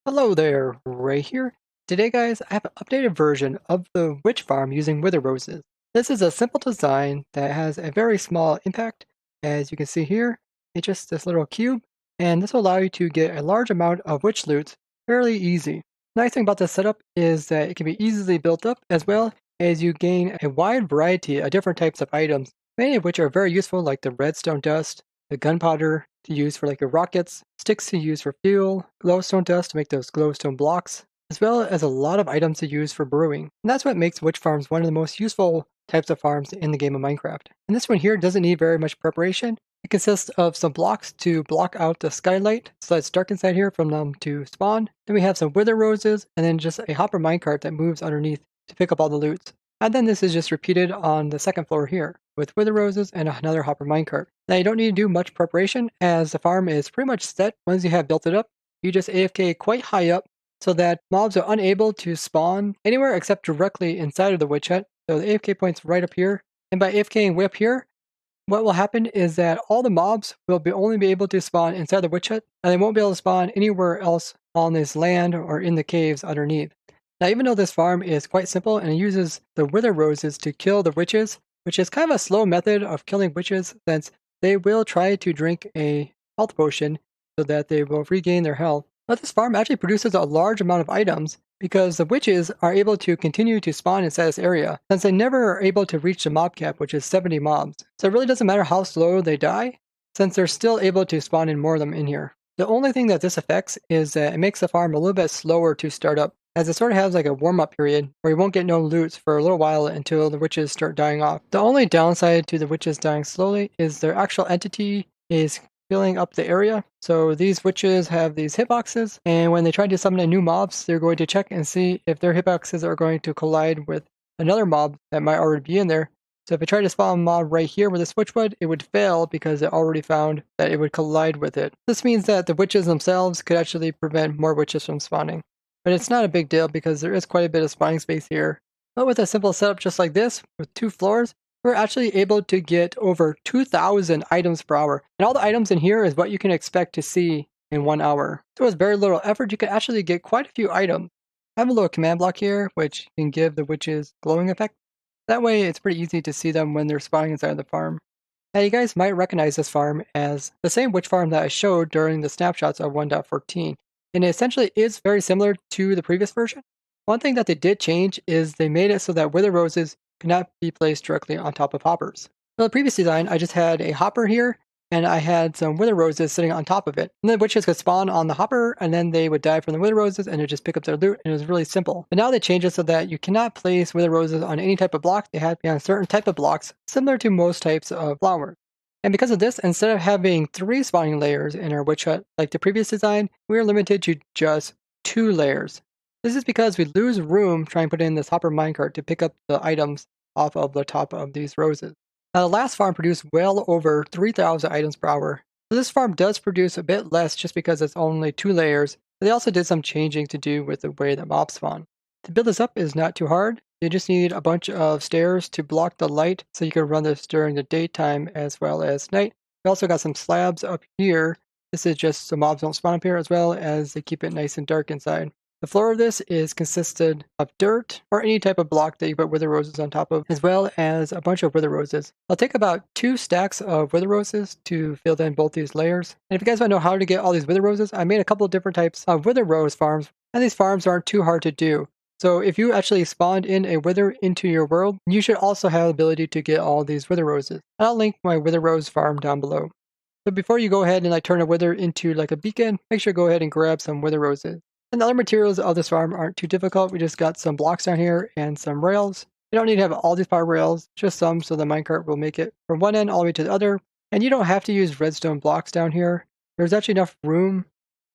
Hello there, Ray here. Today, guys, I have an updated version of the witch farm using wither roses. This is a simple design that has a very small impact. As you can see here, it's just this little cube, and this will allow you to get a large amount of witch loot fairly easy. Nice thing about this setup is that it can be easily built up as well as you gain a wide variety of different types of items, many of which are very useful like the redstone dust, the gunpowder to use for like your rockets, sticks to use for fuel, glowstone dust to make those glowstone blocks, as well as a lot of items to use for brewing. And that's what makes witch farms one of the most useful types of farms in the game of Minecraft. And this one here doesn't need very much preparation. It consists of some blocks to block out the skylight so that it's dark inside here from them to spawn. Then we have some wither roses and then just a hopper minecart that moves underneath to pick up all the loot. And then this is just repeated on the second floor here with wither roses and another hopper minecart. Now you don't need to do much preparation as the farm is pretty much set once you have built it up. You just AFK quite high up so that mobs are unable to spawn anywhere except directly inside of the witch hut. So the AFK point's right up here. And by AFKing way up here, what will happen is that all the mobs will only be able to spawn inside the witch hut, and they won't be able to spawn anywhere else on this land or in the caves underneath. Now, even though this farm is quite simple and it uses the wither roses to kill the witches, which is kind of a slow method of killing witches since they will try to drink a health potion so that they will regain their health. But this farm actually produces a large amount of items because the witches are able to continue to spawn inside this area, since they never are able to reach the mob cap, which is 70 mobs. So it really doesn't matter how slow they die, since they're still able to spawn in more of them in here. The only thing that this affects is that it makes the farm a little bit slower to start up, as it sort of has like a warm-up period where you won't get no loot for a little while until the witches start dying off. The only downside to the witches dying slowly is their actual entity is filling up the area. So these witches have these hitboxes, and when they try to summon new mobs, they're going to check and see if their hitboxes are going to collide with another mob that might already be in there. So if I try to spawn a mob right here where this witch would, it would fail because it already found that it would collide with it. This means that the witches themselves could actually prevent more witches from spawning. But it's not a big deal because there is quite a bit of spawning space here. But with a simple setup just like this, with 2 floors, we're actually able to get over 2,000 items per hour. And all the items in here is what you can expect to see in 1 hour. So with very little effort, you can actually get quite a few items. I have a little command block here, which can give the witches glowing effect. That way, it's pretty easy to see them when they're spawning inside the farm. Now, you guys might recognize this farm as the same witch farm that I showed during the snapshots of 1.14. And it essentially is very similar to the previous version. One thing that they did change is they made it so that wither roses cannot be placed directly on top of hoppers. In the previous design, I just had a hopper here, and I had some wither roses sitting on top of it. And the witches could spawn on the hopper, and then they would die from the wither roses, and they'd just pick up their loot, and it was really simple. But now they changed it so that you cannot place wither roses on any type of block. They have to be on certain type of blocks, similar to most types of flowers. And because of this, instead of having 3 spawning layers in our witch hut like the previous design, we are limited to just 2 layers. This is because we lose room trying to put in this hopper minecart to pick up the items off of the top of these roses. Now the last farm produced well over 3,000 items per hour. So this farm does produce a bit less just because it's only 2 layers, but they also did some changing to do with the way that mobs spawn. To build this up is not too hard. You just need a bunch of stairs to block the light so you can run this during the daytime as well as night. We also got some slabs up here. This is just so mobs don't spawn up here as well as they keep it nice and dark inside. The floor of this is consisted of dirt or any type of block that you put wither roses on top of, as well as a bunch of wither roses. I'll take about 2 stacks of wither roses to fill in both these layers. And if you guys want to know how to get all these wither roses, I made a couple of different types of wither rose farms, and these farms aren't too hard to do. So if you actually spawned in a wither into your world, you should also have the ability to get all these wither roses. And I'll link my wither rose farm down below. So before you go ahead and turn a wither into like a beacon, make sure to go ahead and grab some wither roses. And the other materials of this farm aren't too difficult. We just got some blocks down here and some rails. You don't need to have all these power rails, just some so the minecart will make it from one end all the way to the other. And you don't have to use redstone blocks down here. There's actually enough room,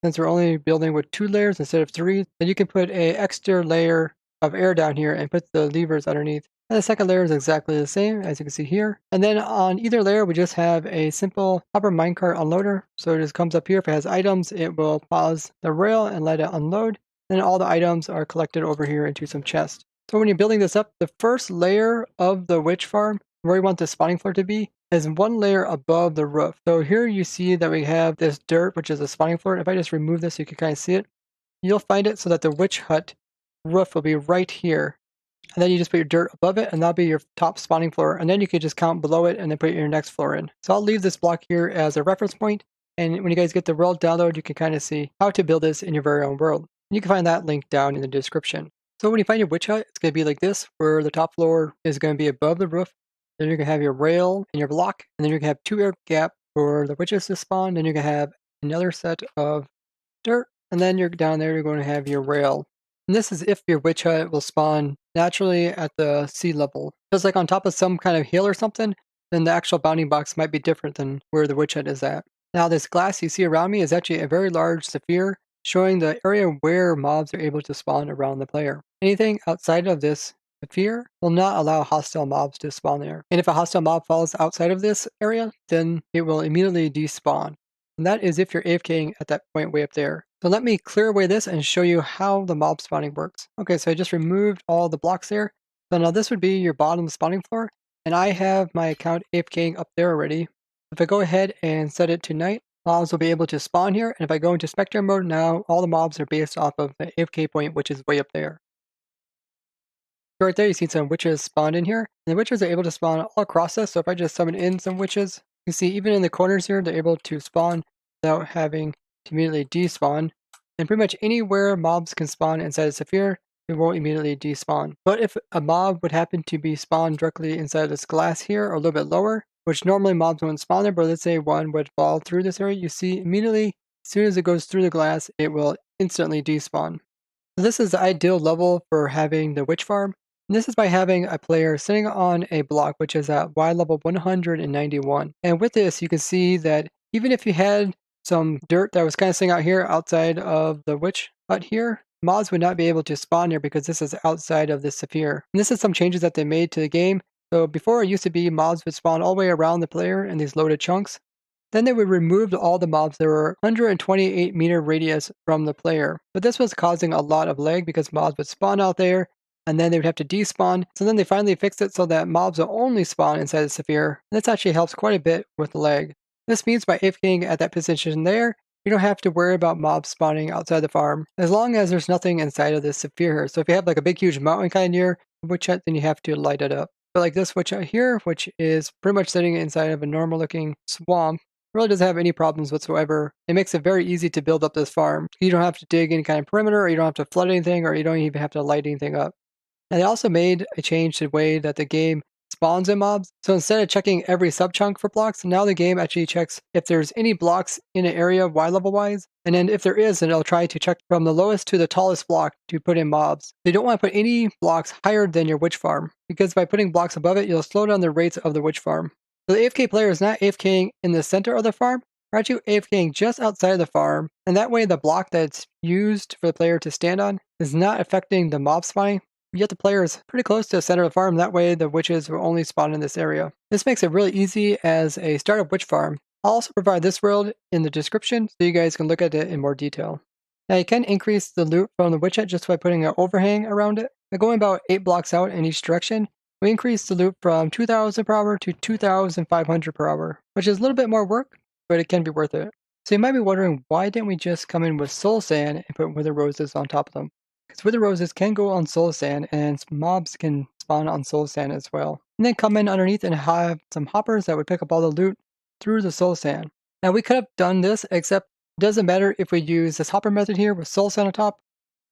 since we're only building with 2 layers instead of 3, that you can put an extra layer of air down here and put the levers underneath. And the second layer is exactly the same, as you can see here. And then on either layer, we just have a simple hopper minecart unloader. So it just comes up here. If it has items, it will pause the rail and let it unload. Then all the items are collected over here into some chests. So when you're building this up, the first layer of the witch farm, where we want the spawning floor to be, is 1 layer above the roof. So here you see that we have this dirt, which is a spawning floor. If I just remove this, you can kind of see it. you'll find it so that the witch hut roof will be right here. And then you just put your dirt above it, and that'll be your top spawning floor. And then you can just count below it and then put your next floor in. So I'll leave this block here as a reference point. And when you guys get the world download, you can kind of see how to build this in your very own world. And you can find that link down in the description. So when you find your witch hut, it's going to be like this, where the top floor is going to be above the roof. Then you're going to have your rail and your block. And then you're going to have 2 air gap for the witches to spawn. Then you're going to have another set of dirt. And then you're down there, you're going to have your rail. And this is if your witch hut will spawn naturally at the sea level. Just like on top of some kind of hill or something, then the actual bounding box might be different than where the witch hut is at. Now this glass you see around me is actually a very large sphere showing the area where mobs are able to spawn around the player. Anything outside of this sphere will not allow hostile mobs to spawn there. And if a hostile mob falls outside of this area, then it will immediately despawn. And that is if you're AFKing at that point way up there. So let me clear away this and show you how the mob spawning works. Okay, so I just removed all the blocks there. So now this would be your bottom spawning floor. And I have my account AFKing up there already. If I go ahead and set it to night, mobs will be able to spawn here. And if I go into spectre mode now, all the mobs are based off of the AFK point, which is way up there. So right there, you see some witches spawned in here. And the witches are able to spawn all across this. So if I just summon in some witches, you see even in the corners here, they're able to spawn without having to immediately despawn. And pretty much anywhere mobs can spawn inside a sphere, it won't immediately despawn. But if a mob would happen to be spawned directly inside this glass here or a little bit lower, which normally mobs wouldn't spawn there, but let's say one would fall through this area, you see immediately, as soon as it goes through the glass, it will instantly despawn. So this is the ideal level for having the witch farm. And this is by having a player sitting on a block which is at Y level 191. And with this, you can see that even if you had some dirt that was kind of sitting out here outside of the witch hut here, mobs would not be able to spawn here because this is outside of the sphere. And this is some changes that they made to the game. So before it used to be mobs would spawn all the way around the player in these loaded chunks. Then they would remove all the mobs that were 128 meter radius from the player. But this was causing a lot of lag because mobs would spawn out there and then they would have to despawn. So then they finally fixed it so that mobs will only spawn inside the sphere. And this actually helps quite a bit with the lag. This means by AFKing at that position there, you don't have to worry about mobs spawning outside the farm, as long as there's nothing inside of this sphere here. So if you have like a big huge mountain kind of near the witch hut, then you have to light it up. But like this witch hut here, which is pretty much sitting inside of a normal looking swamp, really doesn't have any problems whatsoever. It makes it very easy to build up this farm. You don't have to dig any kind of perimeter, or you don't have to flood anything, or you don't even have to light anything up. And they also made a change to the way that the game spawns in mobs. So instead of checking every subchunk for blocks, now the game actually checks if there's any blocks in an area Y level wise. And then if there is, then it'll try to check from the lowest to the tallest block to put in mobs. You don't want to put any blocks higher than your witch farm, because by putting blocks above it, you'll slow down the rates of the witch farm. So the AFK player is not AFKing in the center of the farm, we're actually AFKing just outside of the farm, and that way the block that's used for the player to stand on is not affecting the mob spawning, yet the player is pretty close to the center of the farm, that way the witches will only spawn in this area. This makes it really easy as a startup witch farm. I'll also provide this world in the description so you guys can look at it in more detail. Now you can increase the loot from the witch hut just by putting an overhang around it. By going about 8 blocks out in each direction, we increase the loot from 2,000 per hour to 2,500 per hour, which is a little bit more work, but it can be worth it. So you might be wondering, why didn't we just come in with soul sand and put wither roses on top of them? Because wither roses can go on soul sand, and mobs can spawn on soul sand as well. And then come in underneath and have some hoppers that would pick up all the loot through the soul sand. Now we could have done this, except it doesn't matter if we use this hopper method here with soul sand on top,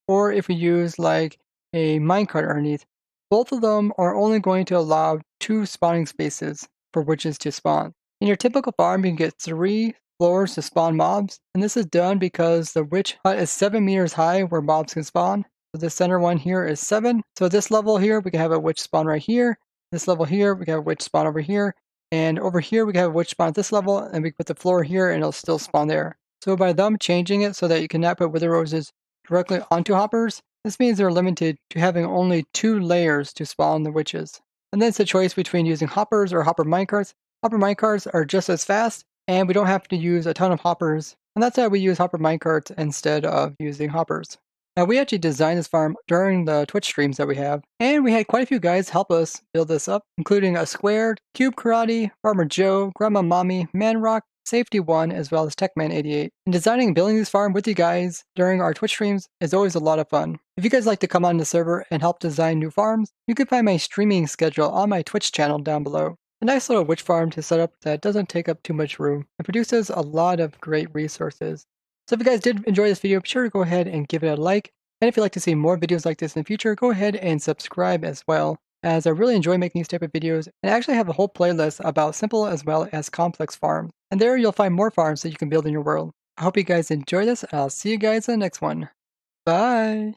or if we use like a minecart underneath. Both of them are only going to allow 2 spawning spaces for witches to spawn. In your typical farm, you can get 3 floors to spawn mobs, and this is done because the witch hut is 7 meters high where mobs can spawn. So the center one here is 7. So this level here, we can have a witch spawn right here. This level here, we can have a witch spawn over here. And over here, we can have a witch spawn at this level, and we can put the floor here, and it'll still spawn there. So by them changing it so that you cannot put wither roses directly onto hoppers, this means they're limited to having only 2 layers to spawn the witches. And then it's a choice between using hoppers or hopper minecarts. Hopper minecarts are just as fast, and we don't have to use a ton of hoppers. And that's why we use hopper minecarts instead of using hoppers. Now we actually designed this farm during the Twitch streams that we have, and we had quite a few guys help us build this up, including a Squared, Cube Karate, Farmer Joe, Grandma Mommy, Manrock, Safety1, as well as Techman88. And designing and building this farm with you guys during our Twitch streams is always a lot of fun. If you guys like to come on the server and help design new farms, you can find my streaming schedule on my Twitch channel down below. A nice little witch farm to set up that doesn't take up too much room and produces a lot of great resources. So if you guys did enjoy this video, be sure to go ahead and give it a like. And if you'd like to see more videos like this in the future, go ahead and subscribe as well, as I really enjoy making these type of videos, and I actually have a whole playlist about simple as well as complex farms. And there you'll find more farms that you can build in your world. I hope you guys enjoy this, and I'll see you guys in the next one. Bye!